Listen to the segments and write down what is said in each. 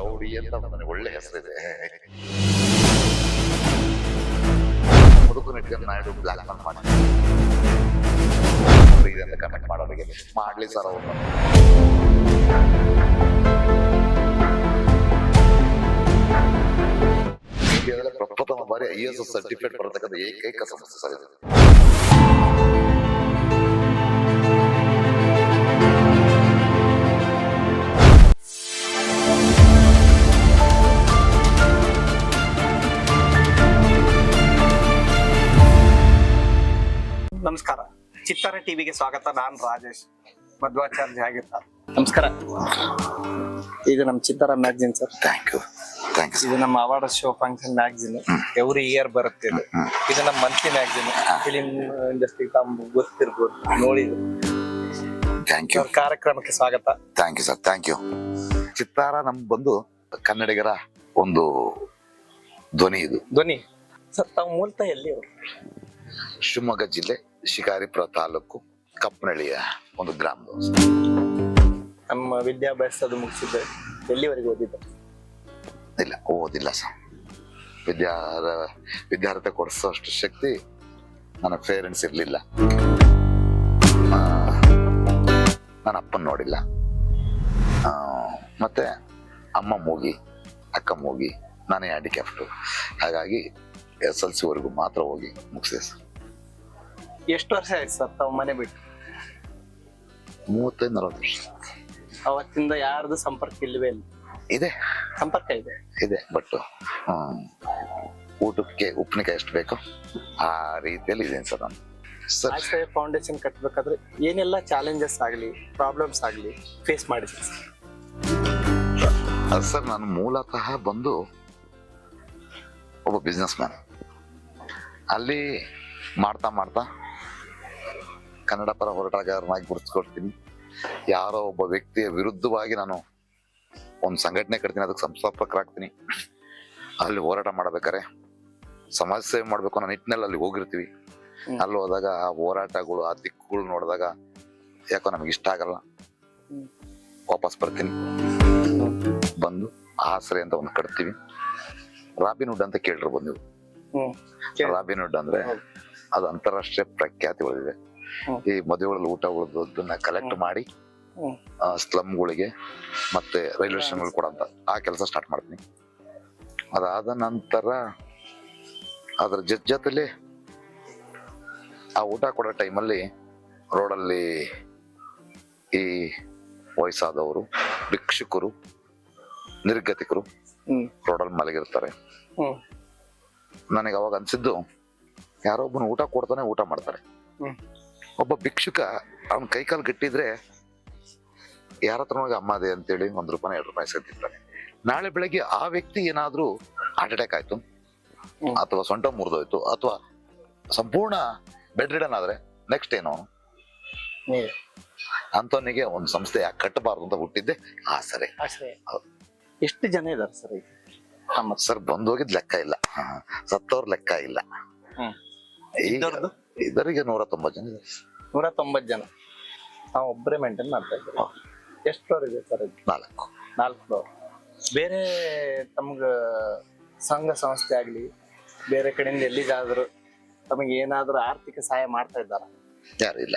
Rowdy ಅಂತ ನನಗೆ ಒಳ್ಳೆ ಹೆಸರಿದೆ. ಮುದುಕು ಇಟ್ಕೊಂಡು ನಾಯ್ಡು ಬ್ಲಾಕ್ ಮೇಲ್ ಮಾಡಿ ಅಂತ ಕಮೆಂಟ್ ಮಾಡೋರಿಗೆ ಮಾಡ್ಲಿ ಸರ್ ಅವರು. ಇಂಡಿಯಾದಲ್ಲಿ ಪ್ರಪ್ರಥಮ ಬಾರಿ IAS ಸರ್ಟಿಫಿಕೇಟ್ ಬರತಕ್ಕಂಥ ಏಕೈಕ ಸಂಸ್ಥೆ ಸರ್ ಇದು. ನಮಸ್ಕಾರ, ಚಿತ್ತಾರ ಟಿವಿಗೆ ಸ್ವಾಗತ. ನಾನು ರಾಜೇಶ್ ಮಧ್ವಾಚಾರ್ಯ ಆಗಿರ್ತಾರೆ. ನಮಸ್ಕಾರ. ಇದು ನಮ್ಮ ಚಿತ್ತಾರ ಮ್ಯಾಗಜಿನ್ ಸರ್. Thank you. ಇದು ನಮ್ಮ award show function magazine. Every year ಬರುತ್ತೆ ಇದು ನಮ್ಮ ಮಂತ್ಲಿ ಮ್ಯಾಗಜಿನ್. ಫಿಲಿಂ ಇಂಡಸ್ಟ್ರಿ ತಮ್ಮ ಗೊತ್ತಿರ್ಬೋದು, ನೋಡಿದ್ರು. Thank you. ಕಾರ್ಯಕ್ರಮಕ್ಕೆ ಸ್ವಾಗತ. Thank you sir, thank you. Chittara ನಮ್ ಬಂದು ಕನ್ನಡಿಗರ ಒಂದು ಧ್ವನಿ. ಇದು ಧ್ವನಿ ಸರ್. ತಾವು ಮೂಲತಃ ಎಲ್ಲಿ ಅವರು? ಶಿವಮೊಗ್ಗ ಜಿಲ್ಲೆ ಶಿಕಾರಿಪುರ ತಾಲೂಕು ಕಪ್ಪನಹಳ್ಳಿಯ ಒಂದು ಗ್ರಾಮದ. ನಮ್ಮ ವಿದ್ಯಾಭ್ಯಾಸ ಮುಗಿಸಿದ್ದೆ. ಎಲ್ಲಿವರೆಗೆ ಓದಿದ್ದೆ? ಇಲ್ಲ, ಓದಿಲ್ಲ ಸರ್. ವಿದ್ಯಾರ್ಥಿ ಕೊಡಿಸೋಷ್ಟು ಶಕ್ತಿ ನನ್ನ ಪೇರೆಂಟ್ಸ್ ಇರ್ಲಿಲ್ಲ. ನನ್ನ ಅಪ್ಪನ ನೋಡಿಲ್ಲ. ಮತ್ತೆ ಅಮ್ಮ ಮೂಗಿ, ಅಕ್ಕ ಮೂಗಿ, ನಾನೇ ಹ್ಯಾಂಡಿಕ್ಯಾಪ್ಟು. ಹಾಗಾಗಿ SLC ವರೆಗೂ ಮಾತ್ರ ಹೋಗಿ ಮುಗಿಸಿದೆ ಸರ್. ಎಷ್ಟು ವರ್ಷ ಆಯ್ತು ಸರ್ ತಾವು ಮನೆ ಬಿಟ್ಟು? 35-40 ವರ್ಷ. ಅವತ್ತಿಂದ ಯಾರ್ದು ಸಂಪರ್ಕ ಇಲ್ಲವೇ ಇಲ್ಲ? ಇದೆ, ಸಂಪರ್ಕ ಇದೆ ಬಟ್ ಊಟಕ್ಕೆ ಉಪ್ಪಿನಕಾಯಿ ಎಷ್ಟು ಬೇಕೋ ಆ ರೀತಿಯಲ್ಲಿ ಇದೆ ಸರ್. ನಾನು ಸರ್ ಫೌಂಡೇಶನ್ ಕಟ್ಟಬೇಕಾದ್ರೆ ಏನೆಲ್ಲ ಚಾಲೆಂಜಸ್ ಆಗಲಿ, ಪ್ರಾಬ್ಲಮ್ಸ್ ಆಗಲಿ ಫೇಸ್ ಮಾಡಿದ್ರಿ ಸರ್? ನಾನು ಮೂಲತಃ ಬಂದು ಒಬ್ಬ ಬಿಸ್ನೆಸ್ ಮ್ಯಾನ್. ಅಲ್ಲಿ ಮಾಡ್ತಾ ಕನ್ನಡ ಪರ ಹೋರಾಟಗಾರನಾಗಿ ಗುರುತಿಸ್ಕೊಳ್ತೀನಿ. ಯಾರೋ ಒಬ್ಬ ವ್ಯಕ್ತಿಯ ವಿರುದ್ಧವಾಗಿ ನಾನು ಒಂದು ಸಂಘಟನೆ ಕಟ್ತೀನಿ, ಅದಕ್ಕೆ ಸಂಸ್ಥಾಪಕರಾಗ್ತೀನಿ. ಅಲ್ಲಿ ಹೋರಾಟ ಮಾಡ್ಬೇಕಾರೆ ಸಮಾಜ ಸೇವೆ ಮಾಡ್ಬೇಕು ಅನ್ನೋ ನಿಟ್ಟಿನಲ್ಲಿ ಅಲ್ಲಿ ಹೋಗಿರ್ತೀವಿ. ಅಲ್ಲಿ ಹೋದಾಗ ಆ ಹೋರಾಟಗಳು, ಆ ದಿಕ್ಕುಗಳು ನೋಡಿದಾಗ ಯಾಕೋ ನಮ್ಗೆ ಇಷ್ಟ ಆಗಲ್ಲ. ವಾಪಸ್ ಬರ್ತೀನಿ. ಬಂದು ಆಸರೆ ಅಂತ ಒಂದು ಕಟ್ತೀವಿ. ರಾಬಿನ್ಹುಡ್ ಅಂತ ಕೇಳಿರ್ಬೋದು ನೀವು. ರಾಬಿನ್ಹುಡ್ ಅಂದ್ರೆ ಅದು ಅಂತಾರಾಷ್ಟ್ರೀಯ ಪ್ರಖ್ಯಾತಿ ಹೊಂದಿದೆ. ಈ ಮದುವೆಗಳಲ್ಲಿ ಊಟ ಉಳಿದನ್ನ ಕಲೆಕ್ಟ್ ಮಾಡಿ ಸ್ಲಮ್ಗಳಿಗೆ ಮತ್ತೆ ರೈಲ್ವೆ ಸ್ಟೇಷನ್ಗಳು ಕೊಡಂತ ಆ ಕೆಲಸ ಸ್ಟಾರ್ಟ್ ಮಾಡ್ತೀನಿ. ಅದಾದ ನಂತರ ಅದ್ರ ಜೊತೆಲಿ ಆ ಊಟ ಕೊಡೋ ಟೈಮಲ್ಲಿ ರೋಡಲ್ಲಿ ಈ ವಯಸ್ಸಾದವರು, ಭಿಕ್ಷುಕರು, ನಿರ್ಗತಿಕರು ರೋಡಲ್ಲಿ ಮಲಗಿರ್ತಾರೆ. ನನಗೆ ಅವಾಗ ಅನ್ಸಿದ್ದು, ಯಾರೋ ಒಬ್ಬನ ಊಟ ಕೊಡ್ತಾನೆ, ಊಟ ಮಾಡ್ತಾರೆ. ಒಬ್ಬ ಭಿಕ್ಷುಕ ಅವನ ಕೈಕಾಲು ಗಟ್ಟಿದ್ರೆ ಯಾರ ಹತ್ರ ಹೋಗಿ ಅಮ್ಮ ಅದೇ ಅಂತೇಳಿ 1 ರೂಪಾಯಿ 2 ರೂಪಾಯಿ ಸಿಗ್ತಿರ್ತಾನೆ. ನಾಳೆ ಬೆಳಗ್ಗೆ ಆ ವ್ಯಕ್ತಿ ಏನಾದ್ರೂ ಹಾರ್ಟ್ ಅಟ್ಯಾಕ್ ಆಯ್ತು, ಅಥವಾ ಸೊಂಟ ಮುರಿದೋಯ್ತು, ಅಥವಾ ಸಂಪೂರ್ಣ ಬೆಡ್ ರಿಡನ್ ಆದ್ರೆ ನೆಕ್ಸ್ಟ್ ಏನು? ಅಂತವನಿಗೆ ಒಂದು ಸಂಸ್ಥೆ ಯಾಕೆ ಕಟ್ಟಬಾರ್ದು ಅಂತ ಹುಟ್ಟಿದ್ದೆ ಆಸರೆ. ಎಷ್ಟು ಜನ ಇದಾರೆ ಸರ್? ಸರ್ ಬಂದೋಗಿದ್ ಲೆಕ್ಕ ಇಲ್ಲ, ಸತ್ತವ್ರ ಲೆಕ್ಕ ಇಲ್ಲ. ಇದರಿಗೆ 190 ಜನ ಇದೆ. 190 ಜನ. ನಾವು ಒಬ್ಬರೇ ಮೇಂಟೈನ್ ಮಾಡ್ತಾ ಇದ್ದೀವಿ. ಎಷ್ಟು ಫ್ಲೋರ್ ಇದೆ ಸರ್? 4 ಫ್ಲೋರ್. ಬೇರೆ ತಮ್ಗ ಸಂಘ ಸಂಸ್ಥೆ ಆಗ್ಲಿ, ಬೇರೆ ಕಡೆಯಿಂದ ಎಲ್ಲಿಗಾದ್ರು ತಮಗೆ ಏನಾದ್ರು ಆರ್ಥಿಕ ಸಹಾಯ ಮಾಡ್ತಾ ಇದ್ದಾರ? ಯಾರು ಇಲ್ಲ.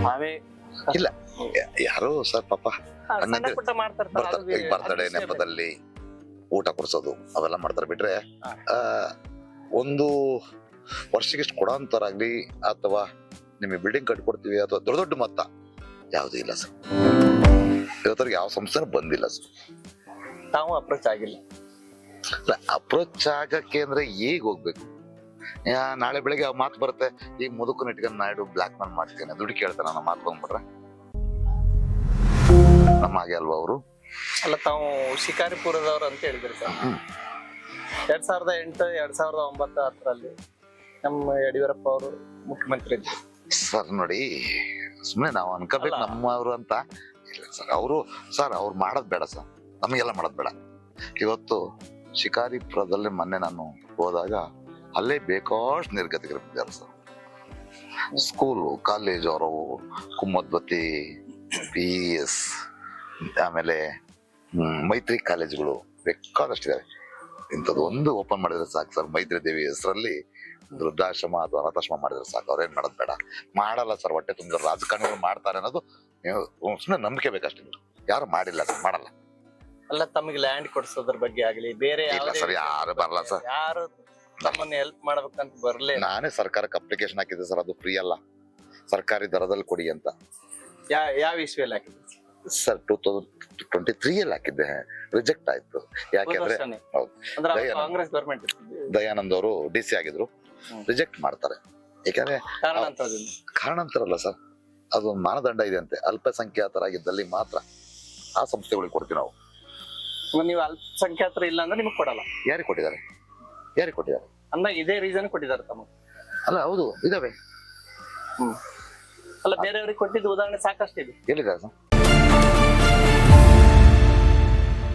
ನಾವೇ ಇಲ್ಲ, ಯಾರು ಸರ್ ಪಾಪ ಮಾಡ್ತಾರೆ. ಬರ್ತಡೇ ನೆಪದಲ್ಲಿ ಊಟ ಕೊಡ್ಸೋದು ಅವೆಲ್ಲ ಮಾಡ್ತಾರೆ. ಬಿಟ್ರೆ ಒಂದು ವರ್ಷಕ್ಕೆ ಇಷ್ಟು ಕೊಡೋ ಅಂತರಾಗ್ಲಿ, ಅಥವಾ ನಿಮಗೆ ಬಿಲ್ಡಿಂಗ್ ಕಟ್ಕೊಡ್ತೀವಿ ಅಥವಾ ದೊಡ್ಡ ದೊಡ್ಡ ಮೊತ್ತ ಯಾವ್ದು ಇಲ್ಲ ಸರ್. ಇವತ್ತರೆಗೆ ಯಾವ ಸಂಸ್ಥೆನೂ ಬಂದಿಲ್ಲ ಸರ್. ತಾವು ಅಪ್ರೋಚ್ ಆಗಿಲ್ಲ? ಅಪ್ರೋಚ್ ಆಗಕ್ಕೆ ಅಂದ್ರೆ ಈಗ ಹೋಗ್ಬೇಕು. ನಾಳೆ ಬೆಳಿಗ್ಗೆ ಆ ಮಾತು ಬರುತ್ತೆ, ಈ ಮುದುಕು ಇಟ್ಕೊಂಡು ನಾಯ್ಡು ಬ್ಲಾಕ್ ಮೇಲ್ ಮಾಡ್ತೇನೆ, ದುಡ್ಡು ಕೇಳ್ತಾನೆ ಅನ್ನೋ ಮಾತು ಬಂದ್ಬಿಟ್ರೆ ನಮ್ಮ ಹಾಗೆ ಅಲ್ವಾ ಅವರು? ಅಲ್ಲ, ತಾವು ಶಿಕಾರಿಪುರದವ್ರು ಅಂತ ಹೇಳಿದ್ರಿ ಸರ್. 2008 2009 ಹತ್ತರಲ್ಲಿ ನಮ್ಮ ಯಡಿಯೂರಪ್ಪ ಅವರು ಮುಖ್ಯಮಂತ್ರಿ ಇದ್ರು ಸರ್. ನೋಡಿ, ಸುಮ್ಮನೆ ನಾವು ಅನ್ಕೋಬೇಕು ನಮ್ಮವರು ಅಂತ. ಇಲ್ಲ ಸರ್, ಅವರು ಅವ್ರು ಮಾಡೋದ್ ಬೇಡ ಸರ್, ನಮಗೆಲ್ಲ ಮಾಡೋದ್ ಬೇಡ. ಇವತ್ತು ಶಿಕಾರಿಪುರದಲ್ಲಿ ಮೊನ್ನೆ ನಾನು ಹೋದಾಗ ಅಲ್ಲೇ ಬೇಕಾಷ್ಟು ನಿರ್ಗತಿಕರಿದ್ದಾರೆ ಸರ್. ಸ್ಕೂಲು, ಕಾಲೇಜು, ಅವರು ಕುಮ್ಮದ್ಬತ್ತಿ, PS, ಆಮೇಲೆ ಮೈತ್ರಿ ಕಾಲೇಜುಗಳು ಬೇಕಾದಷ್ಟಿದಾವೆ. ಇಂಥದ್ದು ಒಂದು ಓಪನ್ ಮಾಡಿದ್ರೆ ಸಾಕು ಸರ್. ಮೈತ್ರಿ ದೇವಿ ಹೆಸರಲ್ಲಿ ವೃದ್ಧಾಶ್ರಮ ಅಥವಾ ಅನಾಥಾಶ್ರಮ ಮಾಡಿದ್ರೆ ಸಾಕು. ಅವ್ರೇನ್ ಮಾಡೋದು ಬೇಡ, ಮಾಡಲ್ಲ ಸರ್. ಹೊಟ್ಟೆ ತುಂಬ ರಾಜಕಾರಣಿಗಳು ಮಾಡ್ತಾರೆ ಅನ್ನೋದು ಸುಮ್ಮನೆ ನಂಬಿಕೆ ಬೇಕಷ್ಟೇ. ಯಾರು ಮಾಡಿಲ್ಲ ಸರ್, ಮಾಡಲ್ಲ. ಅಲ್ಲ, ತಮಗೆ ಲ್ಯಾಂಡ್ ಕೊಡ್ಸೋದ್ರ ಬಗ್ಗೆ ಆಗ್ಲಿ, ಬೇರೆ ಇಲ್ಲ ಯಾವುದೇ ಸರ್, ಯಾರು ಬರಲ್ಲ ಸರ್. ಯಾರು ತಮ್ಮನ್ನ ಹೆಲ್ಪ್ ಮಾಡ್ಬೇಕಂತ ಬರ್ಲೇ ಇಲ್ಲ. ನಾನೇ ಸರ್ಕಾರಕ್ಕೆ ಅಪ್ಲಿಕೇಶನ್ ಹಾಕಿದ್ದೆ ಸರ್, ಅದು ಫ್ರೀ ಅಲ್ಲ, ಸರ್ಕಾರಿ ದರದಲ್ಲಿ ಕೊಡಿ ಅಂತ. ಯಾವ ಇಶ್ಯೂಯಲ್ಲಿ ಹಾಕಿದ್ರಿ? ಸರ್ 2023 ಹಾಕಿದ್ದೆ, ರಿಜೆಕ್ಟ್ ಆಯ್ತು. ಯಾಕೆಂದ್ರೆ ಹೌದು, ಅಂದ್ರೆ ದಯಾನಂದ್. ಕಾಂಗ್ರೆಸ್ ಗವರ್ಮೆಂಟ್ ದಯಾನಂದ್ ಅವರು DC ಆಗಿದ್ರು, ರಿಜೆಕ್ಟ್ ಮಾಡ್ತಾರೆ. ಯಾಕಂದ್ರೆ ಕಾರಣಾಂತರ ಅಲ್ಲ ಸರ್, ಅದೊಂದು ಮಾನದಂಡ ಇದೆ ಅಂತೆ. ಅಲ್ಪಸಂಖ್ಯಾತರಾಗಿದ್ದಲ್ಲಿ ಮಾತ್ರ ಆ ಸಂಸ್ಥೆಗಳಿಗೆ ಕೊಡ್ತೀವಿ ನಾವು. ನೀವು ಅಲ್ಪಸಂಖ್ಯಾತರು ಇಲ್ಲ ಅಂದ್ರೆ ನಿಮ್ಗೆ ಕೊಡಲ್ಲ. ಯಾರಿಗೆ ಕೊಟ್ಟಿದ್ದಾರೆ? ಯಾರಿಗೆ ಕೊಟ್ಟಿದ್ದಾರೆ? ಅಂದ್ರೆ ಇದೇ ರೀಸನ್ ಕೊಟ್ಟಿದ್ದಾರೆ ತಮಗೆ? ಅಲ್ಲ, ಹೌದು, ಇದಾವೆ. ಅಲ್ಲ, ಬೇರೆಯವ್ರಿಗೆ ಕೊಟ್ಟಿದ್ದು ಉದಾಹರಣೆ ಸಾಕಷ್ಟಿದೆ. ಎಲ್ಲಿದ್ದಾರೆ ಸರ್?